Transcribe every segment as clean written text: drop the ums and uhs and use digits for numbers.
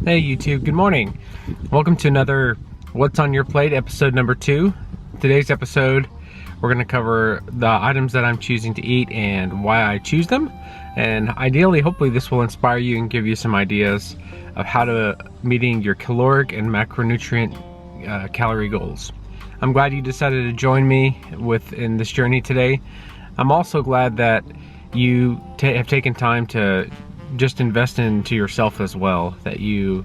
Hey YouTube, good morning. Welcome to another What's on Your Plate, episode number 2. Today's episode, we're going to cover the items that I'm choosing to eat and why I choose them. And ideally, hopefully this will inspire you and give you some ideas of how to meeting your caloric and macronutrient calorie goals. I'm glad you decided to join me in this journey today. I'm also glad that you have taken time to just invest into yourself as well, that you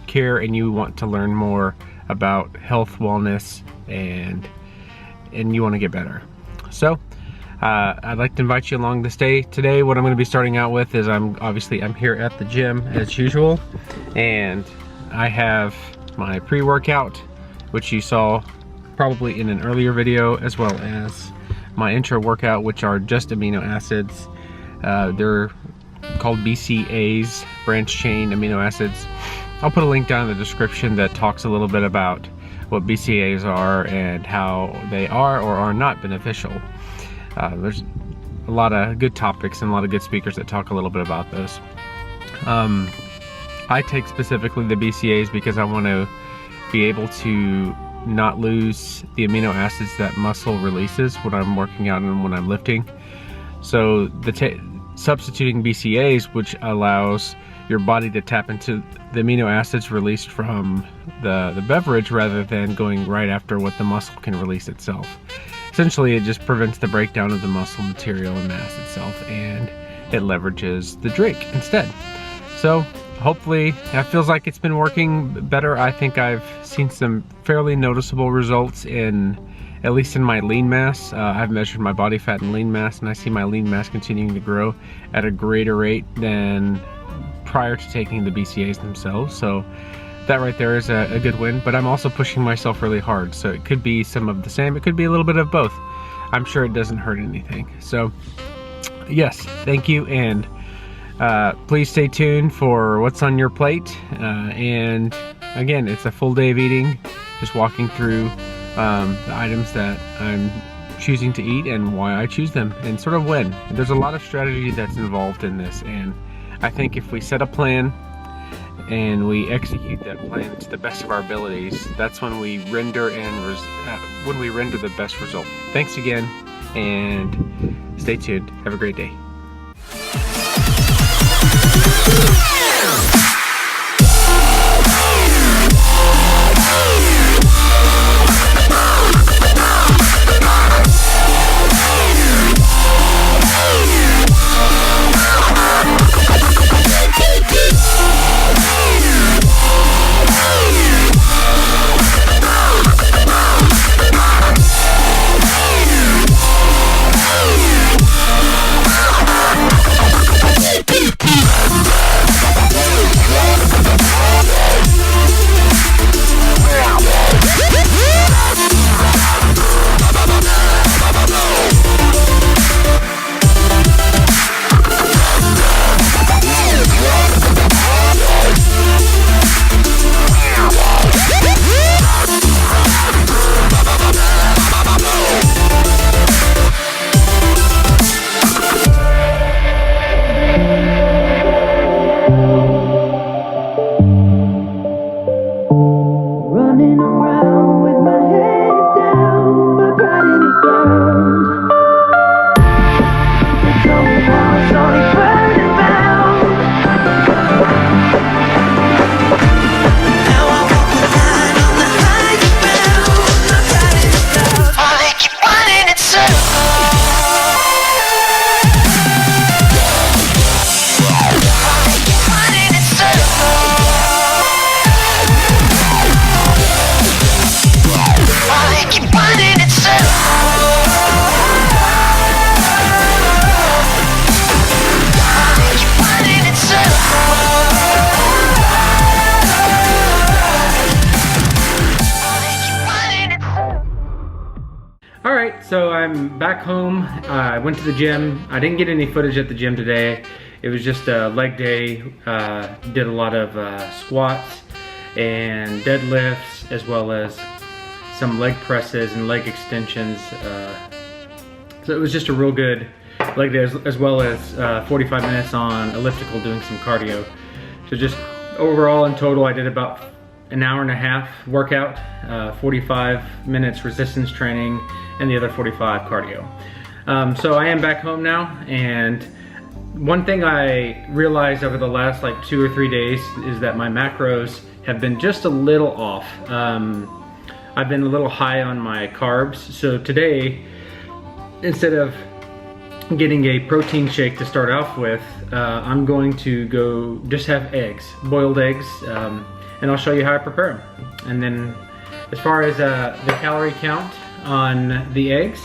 care and you want to learn more about health, wellness, and you want to get better. So I'd like to invite you along this day. Today what I'm going to be starting out with is I'm here at the gym as usual, and I have my pre-workout, which you saw probably in an earlier video, as well as my intro workout, which are just amino acids. They're called BCAAs, branch chain amino acids. I'll put a link down in the description that talks a little bit about what BCAAs are and how they are or are not beneficial. There's a lot of good topics and a lot of good speakers that talk a little bit about those. I take specifically the BCAAs because I want to be able to not lose the amino acids that muscle releases when I'm working out and when I'm lifting. So substituting BCAAs, which allows your body to tap into the amino acids released from the beverage rather than going right after what the muscle can release itself. Essentially, it just prevents the breakdown of the muscle material and mass itself, and it leverages the drink instead. So hopefully that feels like it's been working better. I think I've seen some fairly noticeable results at least in my lean mass. I've measured my body fat and lean mass, and I see my lean mass continuing to grow at a greater rate than prior to taking the BCAAs themselves. So that right there is a good win, but I'm also pushing myself really hard. So it could be some of the same, it could be a little bit of both. I'm sure it doesn't hurt anything. So yes, thank you, and please stay tuned for what's on your plate. And again, it's a full day of eating, just walking through the items that I'm choosing to eat and why I choose them and sort of when. There's a lot of strategy that's involved in this, and I think if we set a plan and we execute that plan to the best of our abilities, that's when we render the best result. Thanks again, and stay tuned. Have a great day. Alright, so I'm back home. I went to the gym. I didn't get any footage at the gym today. It was just a leg day. Did a lot of squats and deadlifts, as well as some leg presses and leg extensions. So it was just a real good leg day, as well as 45 minutes on elliptical doing some cardio. So just overall in total I did about an hour and a half workout, 45 minutes resistance training, and the other 45 cardio. So I am back home now, and one thing I realized over the last like 2 or 3 days is that my macros have been just a little off. I've been a little high on my carbs, so today, instead of getting a protein shake to start off with, I'm going to go just have eggs, boiled eggs, and I'll show you how I prepare them. And then as far as the calorie count on the eggs,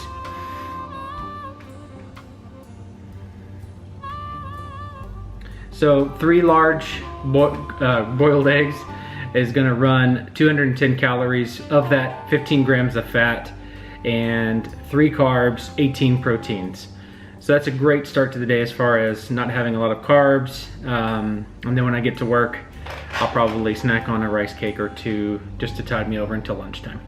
so 3 large boiled eggs is gonna run 210 calories. Of that, 15 grams of fat and 3 carbs, 18 proteins. So that's a great start to the day as far as not having a lot of carbs. And then when I get to work, I'll probably snack on a rice cake or 2 just to tide me over until lunchtime.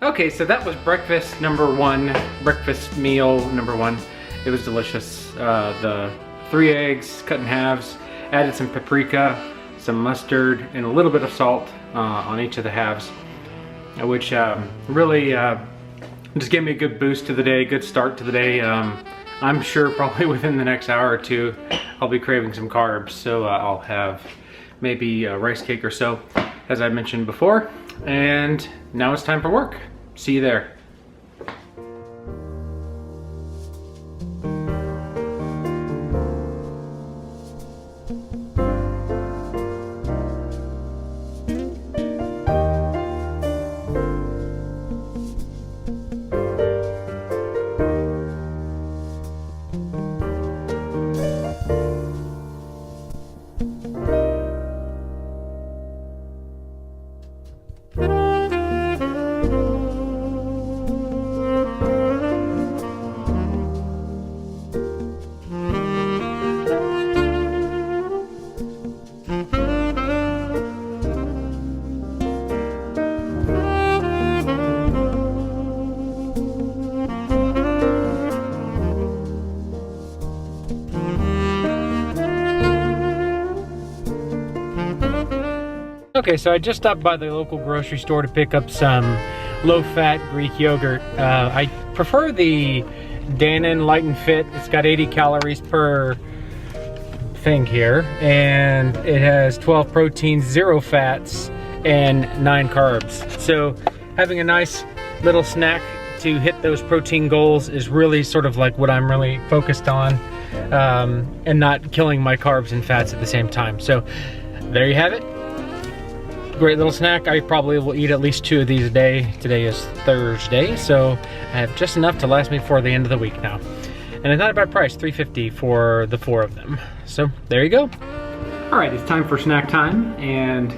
Okay, so that was breakfast number 1, breakfast meal number 1. It was delicious. The 3 eggs cut in halves, added some paprika, some mustard, and a little bit of salt on each of the halves, which really just gave me a good boost to the day, good start to the day. I'm sure probably within the next hour or 2, I'll be craving some carbs, so I'll have maybe a rice cake or so, as I mentioned before. And now it's time for work. See you there. Okay, so I just stopped by the local grocery store to pick up some low-fat Greek yogurt. I prefer the Dannon Light and Fit. It's got 80 calories per thing here, and it has 12 proteins, 0 fats, and 9 carbs. So having a nice little snack to hit those protein goals is really sort of like what I'm really focused on, and not killing my carbs and fats at the same time. So there you have it. Great little snack. I probably will eat at least 2 of these a day. Today is Thursday, so I have just enough to last me for the end of the week now. And it's not a bad price, $3.50 for the 4 of them. So there you go. All right, it's time for snack time, and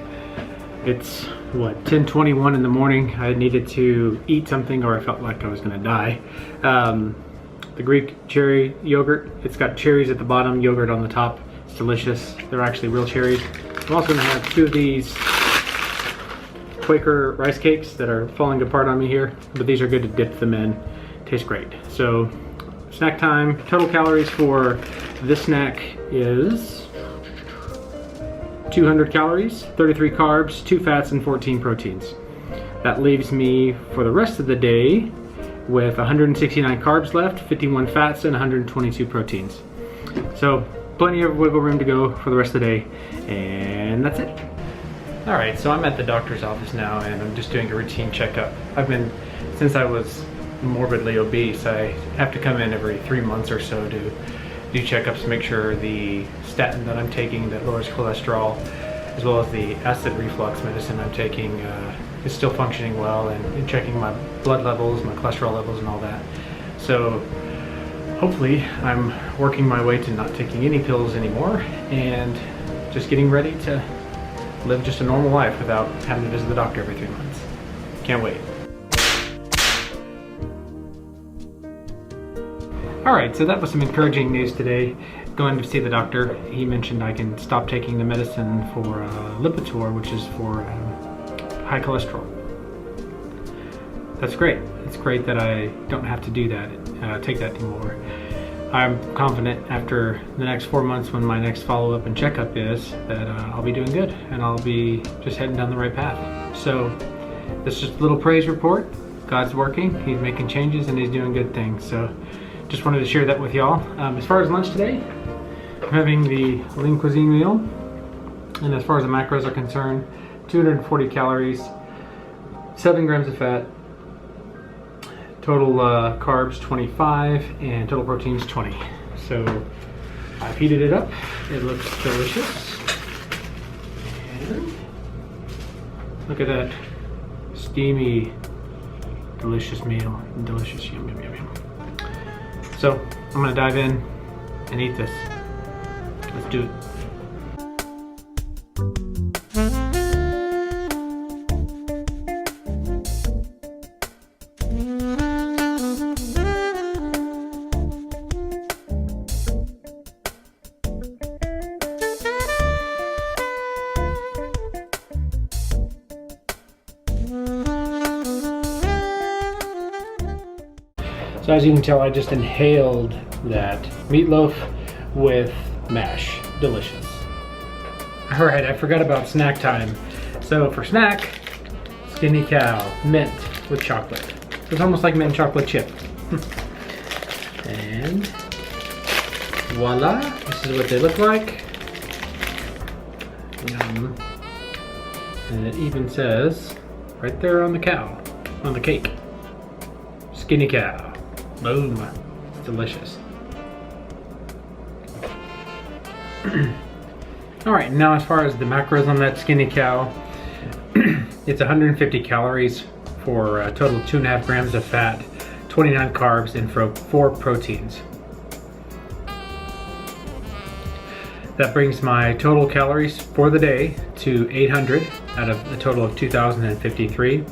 it's what, 10:21 in the morning. I needed to eat something, or I felt like I was gonna die. The Greek cherry yogurt. It's got cherries at the bottom, yogurt on the top. It's delicious. They're actually real cherries. I'm also gonna have 2 of these Quaker rice cakes that are falling apart on me here, but these are good to dip them in. Tastes great. So snack time. Total calories for this snack is 200 calories, 33 carbs, 2 fats, and 14 proteins. That leaves me for the rest of the day with 169 carbs left, 51 fats, and 122 proteins. So plenty of wiggle room to go for the rest of the day, and that's it. All right, so I'm at the doctor's office now, and I'm just doing a routine checkup. Since I was morbidly obese, I have to come in every 3 months or so to do checkups to make sure the statin that I'm taking that lowers cholesterol, as well as the acid reflux medicine I'm taking, is still functioning well, and checking my blood levels, my cholesterol levels, and all that. So hopefully I'm working my way to not taking any pills anymore and just getting ready to live just a normal life without having to visit the doctor every 3 months. Can't wait. Alright, so that was some encouraging news today. Going to see the doctor, he mentioned I can stop taking the medicine for Lipitor, which is for high cholesterol. That's great. It's great that I don't have to do that, take that anymore. I'm confident after the next 4 months when my next follow-up and checkup is that I'll be doing good and I'll be just heading down the right path. So this is just a little praise report. God's working, he's making changes, and he's doing good things. So just wanted to share that with y'all. As far as lunch today, I'm having the lean cuisine meal. And as far as the macros are concerned, 240 calories, 7 grams of fat, total carbs 25, and total proteins 20. So I've heated it up. It looks delicious. And look at that steamy, delicious meal. Delicious, yum, yum, yum, yum. So I'm gonna dive in and eat this. Let's do it. So as you can tell, I just inhaled that meatloaf with mash. Delicious. All right, I forgot about snack time. So for snack, Skinny Cow mint with chocolate. So it's almost like mint chocolate chip. And voila, this is what they look like. Yum. And it even says right there on the cow, on the cake, Skinny Cow. Boom. It's delicious. Alright, now as far as the macros on that Skinny Cow, it's 150 calories for a total 2.5 grams of fat, 29 carbs, and 4 proteins. That brings my total calories for the day to 800 out of a total of 2,053.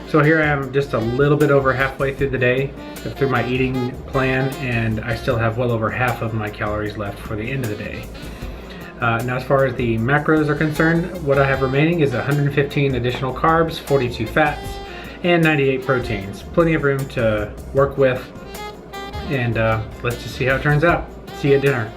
So here I am just a little bit over halfway through the day, through my eating plan, and I still have well over half of my calories left for the end of the day. Now as far as the macros are concerned, what I have remaining is 115 additional carbs, 42 fats, and 98 proteins. Plenty of room to work with, and let's just see how it turns out. See you at dinner.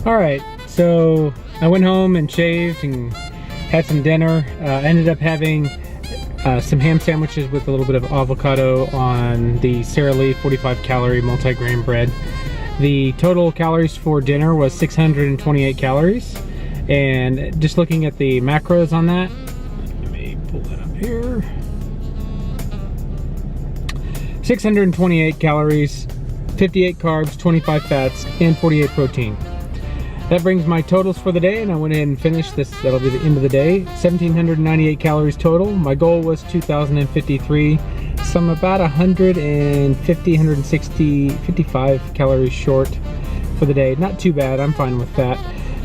All right, so I went home and shaved and had some dinner. Ended up having some ham sandwiches with a little bit of avocado on the Sara Lee 45 calorie multi-grain bread. The total calories for dinner was 628 calories. And just looking at the macros on that, let me pull that up here. 628 calories, 58 carbs, 25 fats, and 48 protein. That brings my totals for the day, and I went ahead and finished this. That'll be the end of the day. 1,798 calories total. My goal was 2,053. So I'm about 150, 160, 55 calories short for the day. Not too bad, I'm fine with that.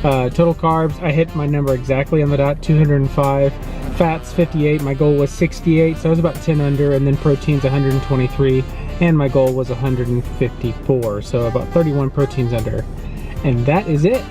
Total carbs, I hit my number exactly on the dot, 205. Fats, 58. My goal was 68, so I was about 10 under. And then proteins, 123. And my goal was 154, so about 31 proteins under. And that is it.